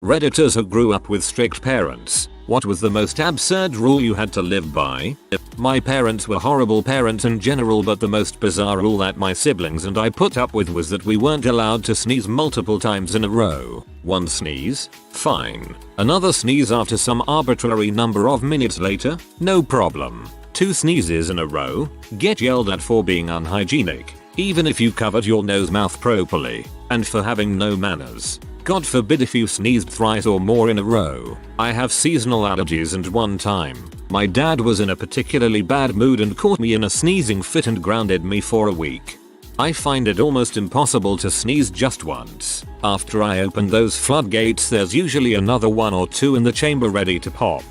Redditors who grew up with strict parents, what was the most absurd rule you had to live by? My parents were horrible parents in general, but the most bizarre rule that my siblings and I put up with was that we weren't allowed to sneeze multiple times in a row. One sneeze? Fine. Another sneeze after some arbitrary number of minutes later? No problem. Two sneezes in a row? Get yelled at for being unhygienic, even if you covered your nose mouth properly, and for having no manners. God forbid if you sneezed thrice or more in a row. I have seasonal allergies, and one time, my dad was in a particularly bad mood and caught me in a sneezing fit and grounded me for a week. I find it almost impossible to sneeze just once. After I open those floodgates, there's usually another one or two in the chamber ready to pop.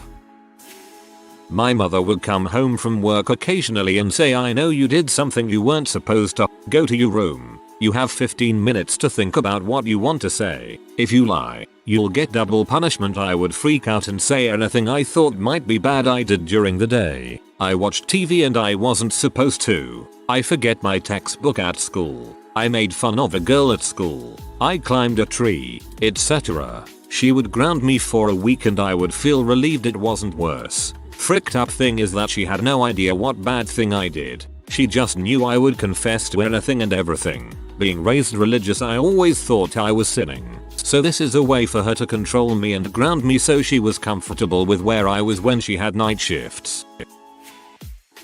My mother would come home from work occasionally and say, "I know you did something you weren't supposed to. Go to your room. You have 15 minutes to think about what you want to say. If you lie, you'll get double punishment." I would freak out and say anything I thought might be bad I did during the day. I watched TV and I wasn't supposed to. I forget my textbook at school. I made fun of a girl at school. I climbed a tree, etc. She would ground me for a week and I would feel relieved it wasn't worse. Fricked up thing is that she had no idea what bad thing I did. She just knew I would confess to anything and everything. Being raised religious, I always thought I was sinning. So this is a way for her to control me and ground me so she was comfortable with where I was when she had night shifts.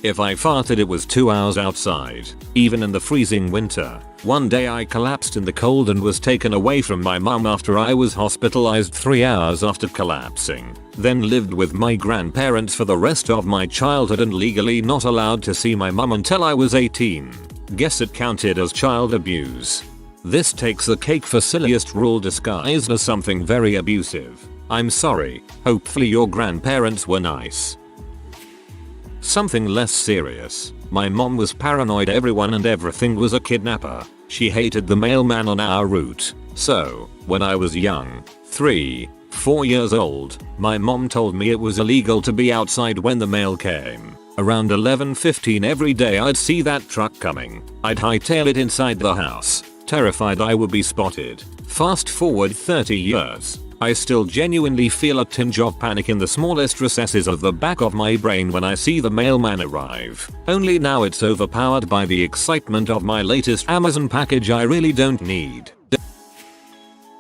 If I farted, it was 2 hours outside, even in the freezing winter. One day I collapsed in the cold and was taken away from my mum after I was hospitalized 3 hours after collapsing. Then lived with my grandparents for the rest of my childhood and legally not allowed to see my mum until I was 18. Guess it counted as child abuse. This takes the cake for silliest rule disguised as something very abusive. I'm sorry, hopefully your grandparents were nice. Something less serious. My mom was paranoid everyone and everything was a kidnapper. She hated the mailman on our route. So, when I was young, 3-4 years old, my mom told me it was illegal to be outside when the mail came. Around 11:15 every day I'd see that truck coming. I'd hightail it inside the house, terrified I would be spotted. Fast forward 30 years. I still genuinely feel a tinge of panic in the smallest recesses of the back of my brain when I see the mailman arrive. Only now it's overpowered by the excitement of my latest Amazon package I really don't need.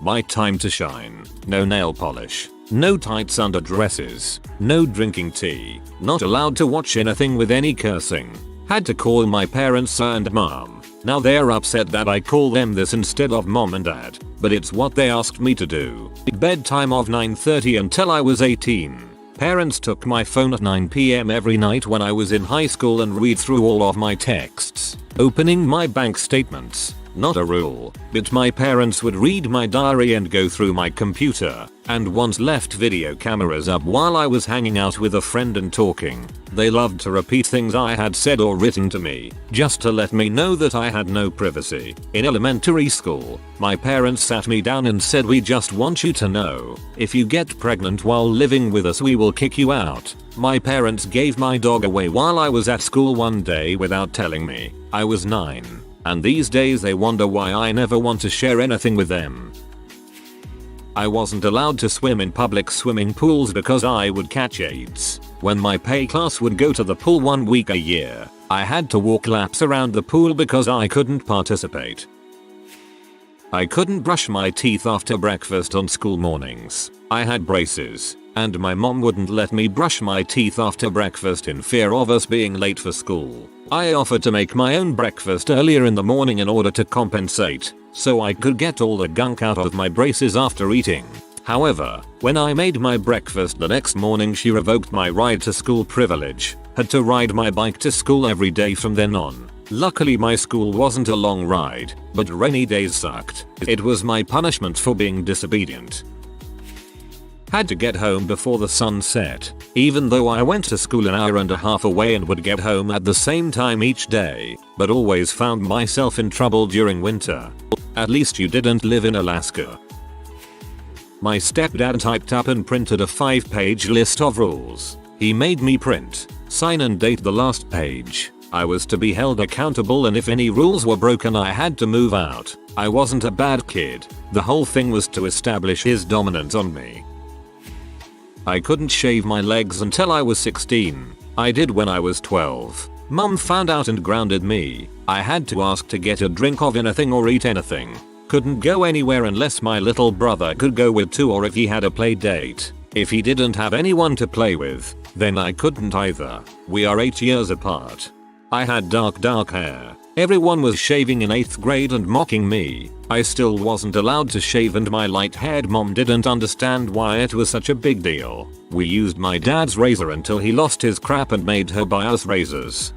My time to shine. No nail polish. No tights under dresses. No drinking tea. Not allowed to watch anything with any cursing. Had to call my parents sir and mom. Now they're upset that I call them this instead of mom and dad, but it's what they asked me to do. Bedtime of 9:30 until I was 18. Parents took my phone at 9 PM every night when I was in high school and read through all of my texts. Opening my bank statements. Not a rule, but my parents would read my diary and go through my computer, and once left video cameras up while I was hanging out with a friend and talking. They loved to repeat things I had said or written to me, just to let me know that I had no privacy. In elementary school, my parents sat me down and said, "We just want you to know, if you get pregnant while living with us we will kick you out." My parents gave my dog away while I was at school one day without telling me. I was 9. And these days they wonder why I never want to share anything with them. I wasn't allowed to swim in public swimming pools because I would catch AIDS. When my PE class would go to the pool 1 week a year, I had to walk laps around the pool because I couldn't participate. I couldn't brush my teeth after breakfast on school mornings. I had braces, and my mom wouldn't let me brush my teeth after breakfast in fear of us being late for school. I offered to make my own breakfast earlier in the morning in order to compensate, so I could get all the gunk out of my braces after eating. However, when I made my breakfast the next morning, she revoked my ride to school privilege. Had to ride my bike to school every day from then on. Luckily my school wasn't a long ride, but rainy days sucked. It was my punishment for being disobedient. Had to get home before the sun set, even though I went to school an hour and a half away and would get home at the same time each day, but always found myself in trouble during winter. At least you didn't live in Alaska. My stepdad typed up and printed a 5-page list of rules. He made me print, sign and date the last page. I was to be held accountable, and if any rules were broken I had to move out. I wasn't a bad kid. The whole thing was to establish his dominance on me. I couldn't shave my legs until I was 16. I did when I was 12. Mom found out and grounded me. I had to ask to get a drink of anything or eat anything. Couldn't go anywhere unless my little brother could go with too, or if he had a play date. If he didn't have anyone to play with, then I couldn't either. We are 8 years apart. I had dark hair. Everyone was shaving in 8th grade and mocking me. I still wasn't allowed to shave, and my light-haired mom didn't understand why it was such a big deal. We used my dad's razor until he lost his crap and made her buy us razors.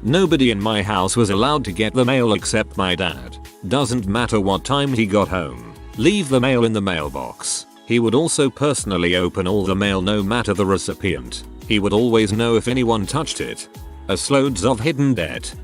Nobody in my house was allowed to get the mail except my dad. Doesn't matter what time he got home. Leave the mail in the mailbox. He would also personally open all the mail no matter the recipient. He would always know if anyone touched it. Loads of hidden debt.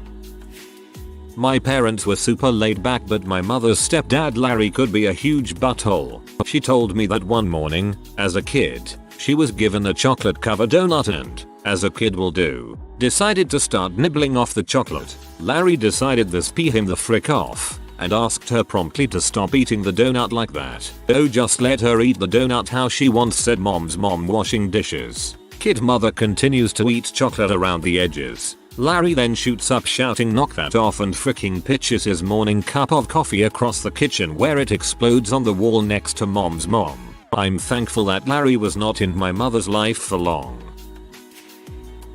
My parents were super laid back, but my mother's stepdad Larry could be a huge butthole. She told me that one morning, as a kid, she was given a chocolate covered donut and, as a kid will do, decided to start nibbling off the chocolate. Larry decided this pissed him the frick off and asked her promptly to stop eating the donut like that. Oh, just let her eat the donut, how she once said mom's mom washing dishes. Kid mother continues to eat chocolate around the edges. Larry then shoots up shouting knock that off and freaking pitches his morning cup of coffee across the kitchen, where it explodes on the wall next to mom's mom. I'm thankful that Larry was not in my mother's life for long.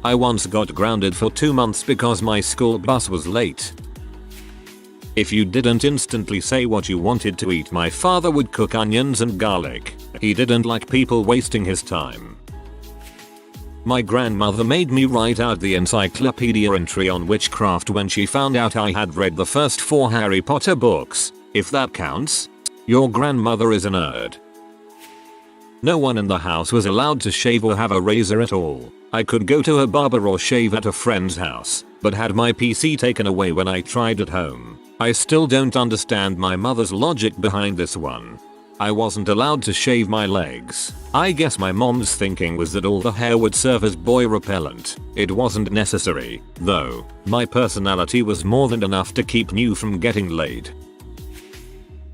I once got grounded for 2 months because my school bus was late. If you didn't instantly say what you wanted to eat, my father would cook onions and garlic. He didn't like people wasting his time. My grandmother made me write out the encyclopedia entry on witchcraft when she found out I had read the first 4 Harry Potter books, if that counts. Your grandmother is a nerd. No one in the house was allowed to shave or have a razor at all. I could go to a barber or shave at a friend's house, but had my PC taken away when I tried at home. I still don't understand my mother's logic behind this one. I wasn't allowed to shave my legs. I guess my mom's thinking was that all the hair would serve as boy repellent. It wasn't necessary, though. My personality was more than enough to keep you from getting laid.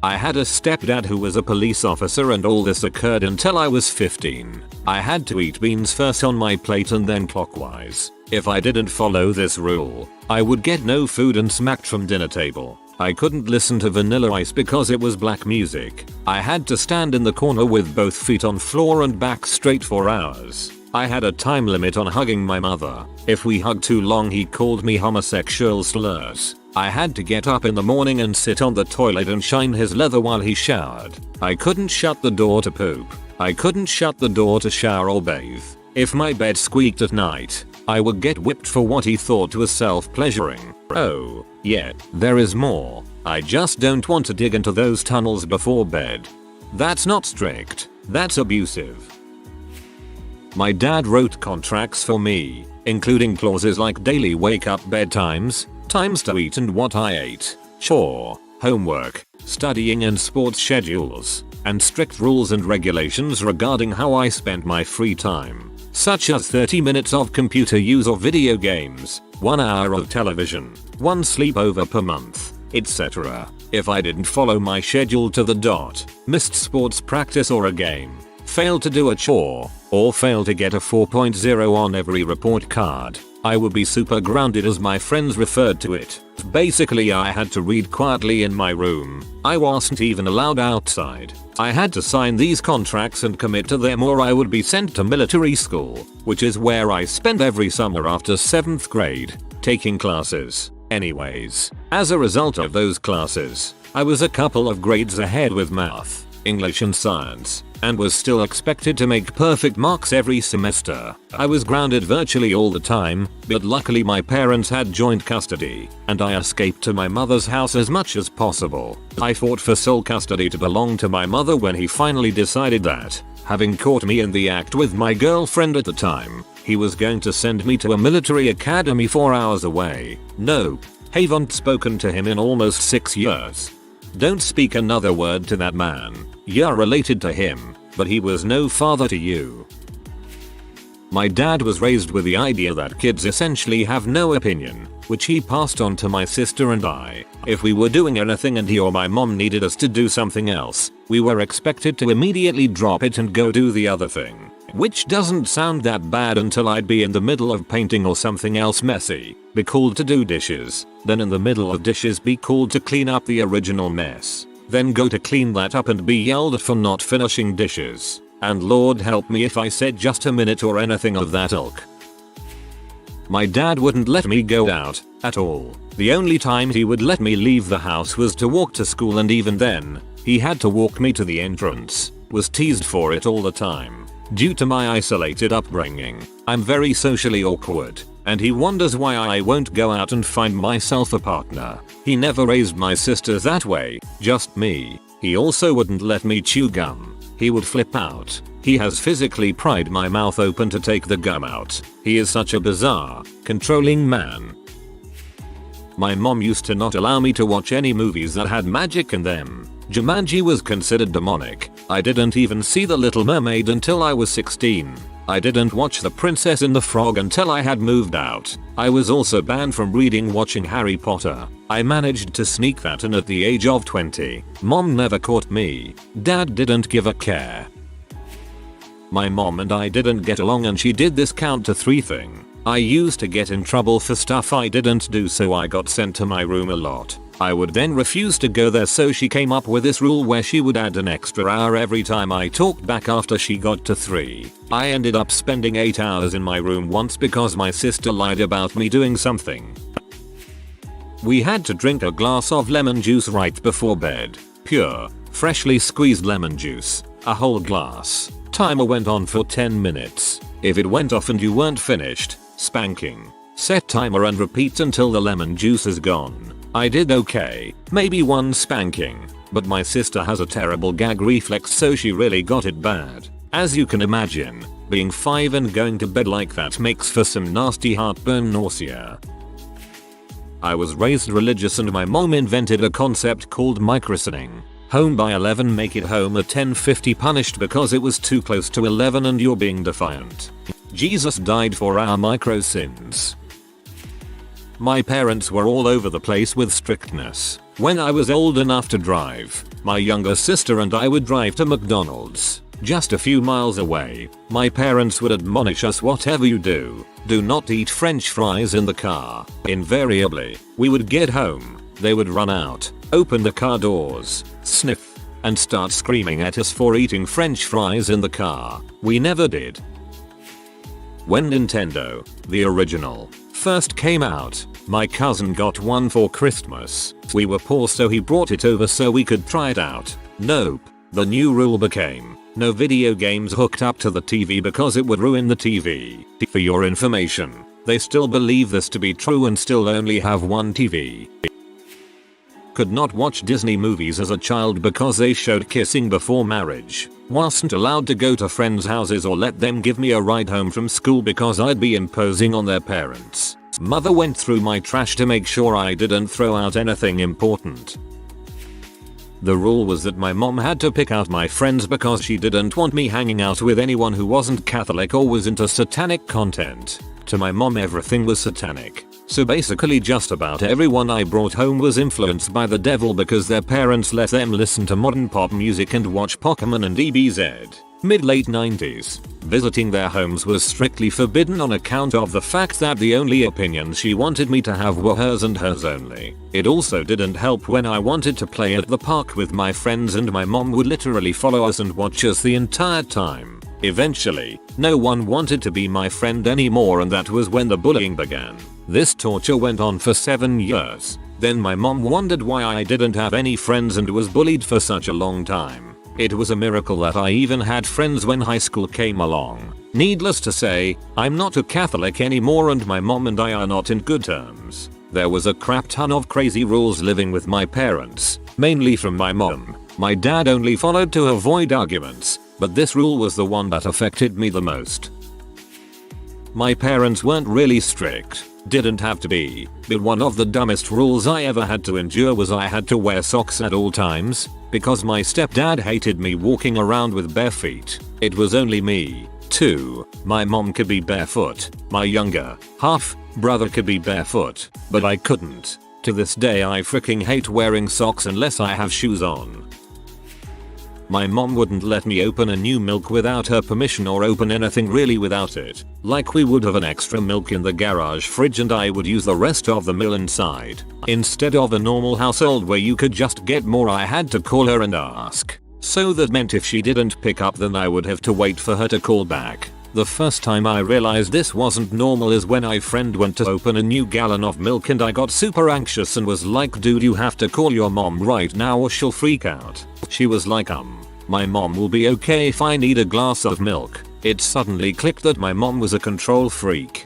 I had a stepdad who was a police officer, and all this occurred until I was 15. I had to eat beans first on my plate and then clockwise. If I didn't follow this rule, I would get no food and smacked from dinner table. I couldn't listen to Vanilla Ice because it was black music. I had to stand in the corner with both feet on floor and back straight for hours. I had a time limit on hugging my mother. If we hugged too long, he called me homosexual slurs. I had to get up in the morning and sit on the toilet and shine his leather while he showered. I couldn't shut the door to poop. I couldn't shut the door to shower or bathe. If my bed squeaked at night, I would get whipped for what he thought was self-pleasuring. Oh, yeah, there is more. I just don't want to dig into those tunnels before bed. That's not strict, that's abusive. My dad wrote contracts for me, including clauses like daily wake up bedtimes, times to eat and what I ate, chore, homework, studying and sports schedules, and strict rules and regulations regarding how I spent my free time, such as 30 minutes of computer use or video games, 1 hour of television, 1 sleepover per month, etc. If I didn't follow my schedule to the dot, missed sports practice or a game, failed to do a chore, or failed to get a 4.0 on every report card, I would be super grounded, as my friends referred to it. Basically, I had to read quietly in my room. I wasn't even allowed outside. I had to sign these contracts and commit to them, or I would be sent to military school, which is where I spent every summer after 7th grade, taking classes. Anyways, as a result of those classes, I was a couple of grades ahead with math, English and science, and was still expected to make perfect marks every semester. I was grounded virtually all the time, but luckily my parents had joint custody, and I escaped to my mother's house as much as possible. I fought for sole custody to belong to my mother when he finally decided that, having caught me in the act with my girlfriend at the time, he was going to send me to a military academy 4 hours away. Nope. Haven't spoken to him in almost 6 years. Don't speak another word to that man. You're related to him, but he was no father to you. My dad was raised with the idea that kids essentially have no opinion, which he passed on to my sister and I. If we were doing anything and he or my mom needed us to do something else, we were expected to immediately drop it and go do the other thing. Which doesn't sound that bad until I'd be in the middle of painting or something else messy, be called to do dishes, then in the middle of dishes be called to clean up the original mess, then go to clean that up and be yelled at for not finishing dishes. And Lord help me if I said just a minute or anything of that ilk. My dad wouldn't let me go out at all. The only time he would let me leave the house was to walk to school, and even then, he had to walk me to the entrance. Was teased for it all the time. Due to my isolated upbringing, I'm very socially awkward, and he wonders why I won't go out and find myself a partner. He never raised my sisters that way, just me. He also wouldn't let me chew gum. He would flip out. He has physically pried my mouth open to take the gum out. He is such a bizarre, controlling man. My mom used to not allow me to watch any movies that had magic in them. Jumanji was considered demonic. I didn't even see The Little Mermaid until I was 16. I didn't watch The Princess and the Frog until I had moved out. I was also banned from watching Harry Potter. I managed to sneak that in at the age of 20. Mom never caught me. Dad didn't give a care. My mom and I didn't get along, and she did this count to 3 thing. I used to get in trouble for stuff I didn't do, so I got sent to my room a lot. I would then refuse to go there, so she came up with this rule where she would add an extra hour every time I talked back after she got to 3. I ended up spending 8 hours in my room once because my sister lied about me doing something. We had to drink a glass of lemon juice right before bed. Pure, freshly squeezed lemon juice. A whole glass. Timer went on for 10 minutes. If it went off and you weren't finished, spanking. Set timer and repeat until the lemon juice is gone. I did okay, maybe 1 spanking, but my sister has a terrible gag reflex, so she really got it bad. As you can imagine, being 5 and going to bed like that makes for some nasty heartburn nausea. I was raised religious, and my mom invented a concept called microsinning. Home by 11, make it home at 10:50, punished because it was too close to 11 and you're being defiant. Jesus died for our micro sins. My parents were all over the place with strictness. When I was old enough to drive, my younger sister and I would drive to McDonald's. Just a few miles away, my parents would admonish us, whatever you do not eat french fries in the car. Invariably, we would get home, they would run out, open the car doors, sniff, and start screaming at us for eating french fries in the car. We never did. When Nintendo, the original, first came out, my cousin got one for Christmas. We were poor, so he brought it over so we could try it out. Nope. The new rule became, no video games hooked up to the TV because it would ruin the TV. For your information, they still believe this to be true and still only have one TV. Could not watch Disney movies as a child because they showed kissing before marriage. Wasn't allowed to go to friends' houses or let them give me a ride home from school because I'd be imposing on their parents. Mother went through my trash to make sure I didn't throw out anything important. The rule was that my mom had to pick out my friends because she didn't want me hanging out with anyone who wasn't Catholic or was into satanic content. To my mom, everything was satanic. So basically just about everyone I brought home was influenced by the devil because their parents let them listen to modern pop music and watch Pokemon and EBZ. Mid-late 90s. Visiting their homes was strictly forbidden on account of the fact that the only opinions she wanted me to have were hers and hers only. It also didn't help when I wanted to play at the park with my friends and my mom would literally follow us and watch us the entire time. Eventually, no one wanted to be my friend anymore, and that was when the bullying began. This torture went on for 7 years. Then my mom wondered why I didn't have any friends and was bullied for such a long time. It was a miracle that I even had friends when high school came along. Needless to say, I'm not a Catholic anymore and my mom and I are not in good terms. There was a crap ton of crazy rules living with my parents, mainly from my mom. My dad only followed to avoid arguments, but this rule was the one that affected me the most. My parents weren't really strict, didn't have to be, but one of the dumbest rules I ever had to endure was I had to wear socks at all times, because my stepdad hated me walking around with bare feet. It was only me. 2. My mom could be barefoot. My younger half brother could be barefoot, but I couldn't. To this day I freaking hate wearing socks unless I have shoes on. My mom wouldn't let me open a new milk without her permission or open anything really without it. Like we would have an extra milk in the garage fridge and I would use the rest of the mill inside. Instead of a normal household where you could just get more, I had to call her and ask. So that meant if she didn't pick up then I would have to wait for her to call back. The first time I realized this wasn't normal is when my friend went to open a new gallon of milk and I got super anxious and was like, dude, you have to call your mom right now or she'll freak out. She was like, my mom will be okay if I need a glass of milk. It suddenly clicked that my mom was a control freak.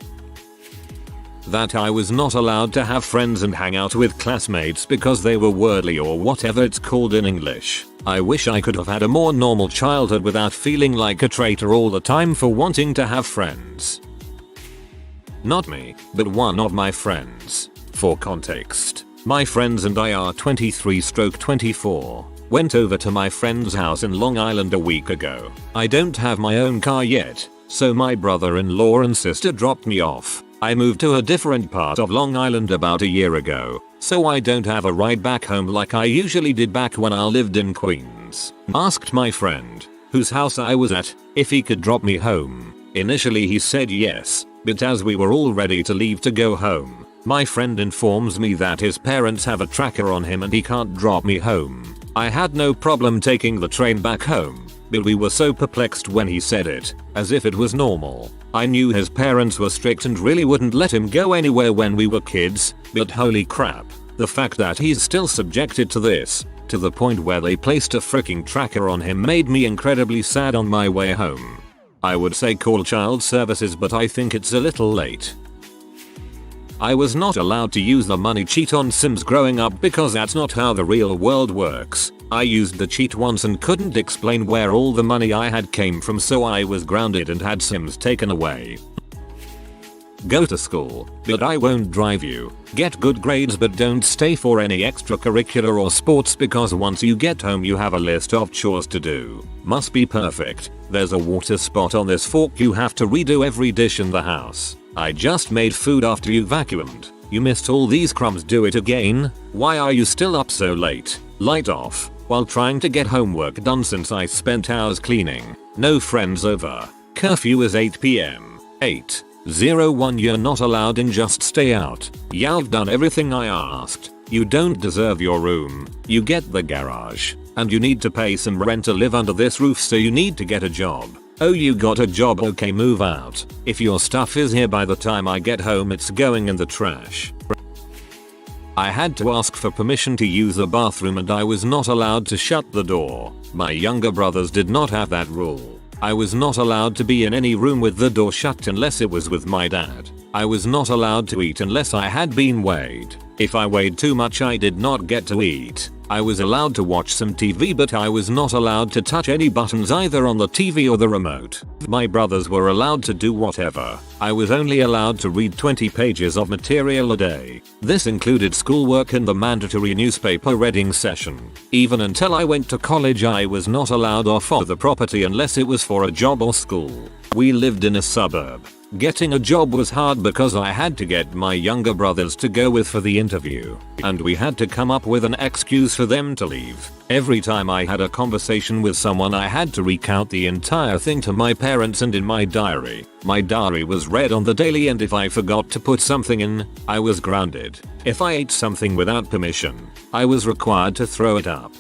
That I was not allowed to have friends and hang out with classmates because they were worldly or whatever it's called in English. I wish I could have had a more normal childhood without feeling like a traitor all the time for wanting to have friends. Not me, but one of my friends. For context, my friends and I are 23/24. Went over to my friend's house in Long Island a week ago. I don't have my own car yet, so my brother-in-law and sister dropped me off. I moved to a different part of Long Island about a year ago, so I don't have a ride back home like I usually did back when I lived in Queens. Asked my friend, whose house I was at, if he could drop me home. Initially he said yes, but as we were all ready to leave to go home, my friend informs me that his parents have a tracker on him and he can't drop me home. I had no problem taking the train back home, but we were so perplexed when he said it, as if it was normal. I knew his parents were strict and really wouldn't let him go anywhere when we were kids, but holy crap, the fact that he's still subjected to this, to the point where they placed a freaking tracker on him, made me incredibly sad on my way home. I would say call child services, but I think it's a little late. I was not allowed to use the money cheat on Sims growing up because that's not how the real world works. I used the cheat once and couldn't explain where all the money I had came from, so I was grounded and had Sims taken away. Go to school, but I won't drive you. Get good grades but don't stay for any extracurricular or sports because once you get home you have a list of chores to do. Must be perfect. There's a water spot on this fork, you have to redo every dish in the house. I just made food after you vacuumed. You missed all these crumbs, do it again. Why are you still up so late? Light off. While trying to get homework done since I spent hours cleaning. No friends over. Curfew is 8 PM. 8:01 You're not allowed in, just stay out. Yeah, I've done everything I asked. You don't deserve your room. You get the garage. And you need to pay some rent to live under this roof, so you need to get a job. Oh, you got a job, okay, move out. If your stuff is here by the time I get home it's going in the trash. I had to ask for permission to use the bathroom and I was not allowed to shut the door. My younger brothers did not have that rule. I was not allowed to be in any room with the door shut unless it was with my dad. I was not allowed to eat unless I had been weighed. If I weighed too much I did not get to eat. I was allowed to watch some TV, but I was not allowed to touch any buttons either on the TV or the remote. My brothers were allowed to do whatever. I was only allowed to read 20 pages of material a day. This included schoolwork and the mandatory newspaper reading session. Even until I went to college I was not allowed off of the property unless it was for a job or school. We lived in a suburb. Getting a job was hard because I had to get my younger brothers to go with for the interview, and we had to come up with an excuse for them to leave. Every time I had a conversation with someone I had to recount the entire thing to my parents and in my diary. My diary was read on the daily, and if I forgot to put something in, I was grounded. If I ate something without permission, I was required to throw it up.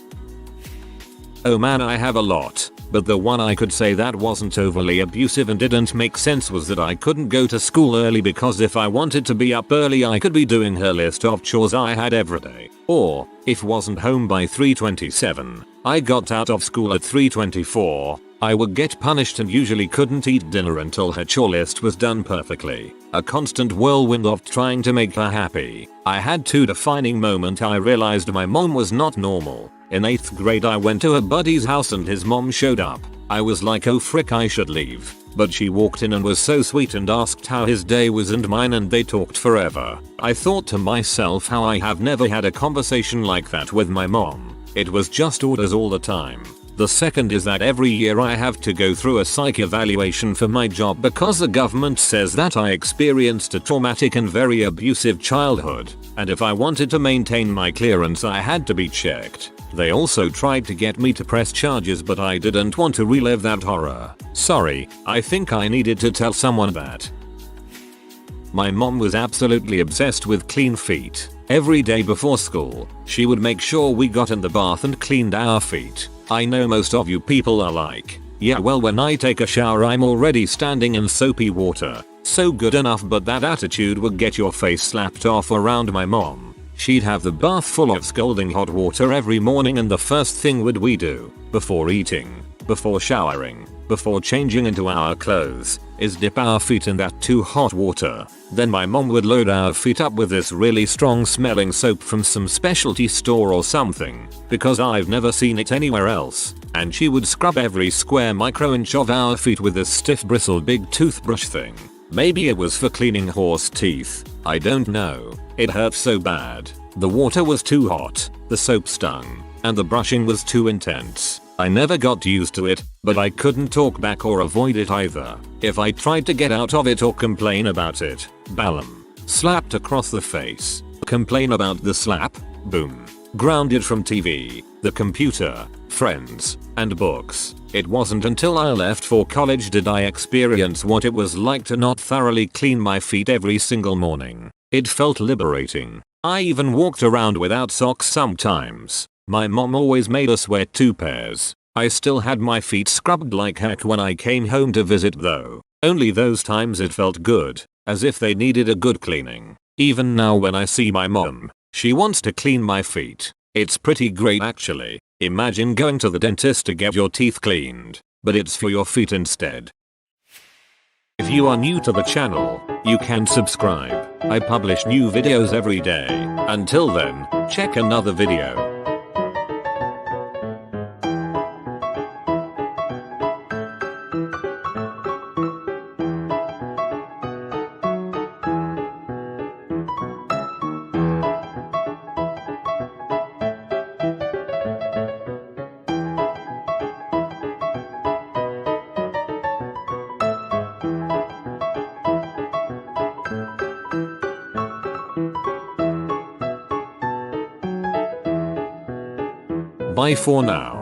Oh man, I have a lot. But the one I could say that wasn't overly abusive and didn't make sense was that I couldn't go to school early because if I wanted to be up early I could be doing her list of chores I had every day. Or, if wasn't home by 3:27, I got out of school at 3:24, I would get punished and usually couldn't eat dinner until her chore list was done perfectly. A constant whirlwind of trying to make her happy. I had two defining moments I realized my mom was not normal. In 8th grade I went to a buddy's house and his mom showed up. I was like, oh frick, I should leave. But she walked in and was so sweet and asked how his day was and mine, and they talked forever. I thought to myself how I have never had a conversation like that with my mom. It was just orders all the time. The second is that every year I have to go through a psych evaluation for my job because the government says that I experienced a traumatic and very abusive childhood, and if I wanted to maintain my clearance I had to be checked. They also tried to get me to press charges, but I didn't want to relive that horror. Sorry, I think I needed to tell someone that. My mom was absolutely obsessed with clean feet. Every day before school, she would make sure we got in the bath and cleaned our feet. I know most of you people are like, yeah well when I take a shower I'm already standing in soapy water. So good enough, but that attitude would get your face slapped off around my mom. She'd have the bath full of scalding hot water every morning, and the first thing we do, before eating, before showering, before changing into our clothes, is dip our feet in that too hot water. Then my mom would load our feet up with this really strong smelling soap from some specialty store or something, because I've never seen it anywhere else, and she would scrub every square micro-inch of our feet with this stiff bristled big toothbrush thing. Maybe it was for cleaning horse teeth, I don't know. It hurt so bad. The water was too hot, the soap stung, and the brushing was too intense. I never got used to it, but I couldn't talk back or avoid it either. If I tried to get out of it or complain about it, bam, slapped across the face. Complain about the slap, boom, grounded from TV, the computer, friends, and books. It wasn't until I left for college did I experience what it was like to not thoroughly clean my feet every single morning. It felt liberating. I even walked around without socks sometimes. My mom always made us wear 2 pairs. I still had my feet scrubbed like heck when I came home to visit though. Only those times it felt good, as if they needed a good cleaning. Even now when I see my mom, she wants to clean my feet. It's pretty great actually. Imagine going to the dentist to get your teeth cleaned, but it's for your feet instead. If you are new to the channel, you can subscribe. I publish new videos every day. Until then, check another video. Bye for now.